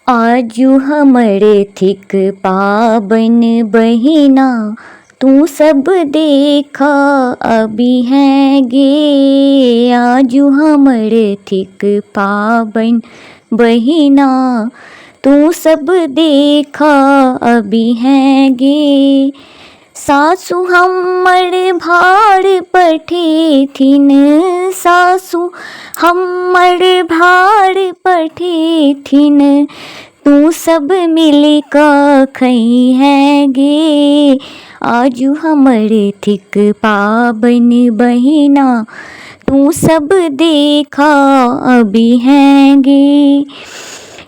आजू हमरे थिक पाबन बहिना, तू सब देखा अभी है गे। आजू हमरे थिक पाबन बहिना, तू सब देखा अभी है गे। सासू हमर भार पठे थिन, सासू हमर भार पठे थिन, तू सब मिल का खई है गे। आजू हमरे थिक पाबन बहिना, तू सब देखा अभी है गे।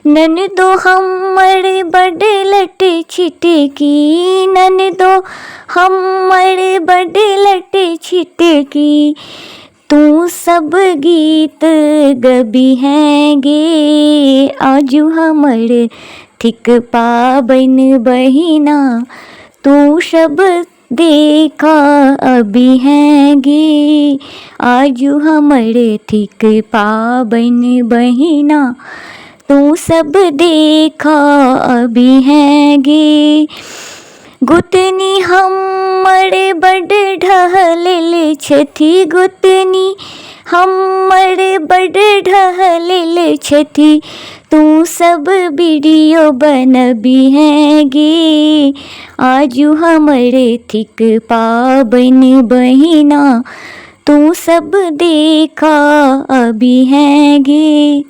ननदो हमर बड़ लट छिटकी, ननदो हमर बड़ लट छिटकी, तू सब गीत गबी है गे। आजू हमर थिक पाबन बहिना, तू सब देखा अभी है गे। आजू हमर थिक पाबन बहिना, तू सब देखा अभी है गे। गुतनी हमर बड़ ढहलिल छथी, गुतनी हमर बड़ ढहलिल छथी, तू सब वीडियो बनबी है गे। आजू हमरे थिक पाबन बहिना, तू सब देखा अभी है गे।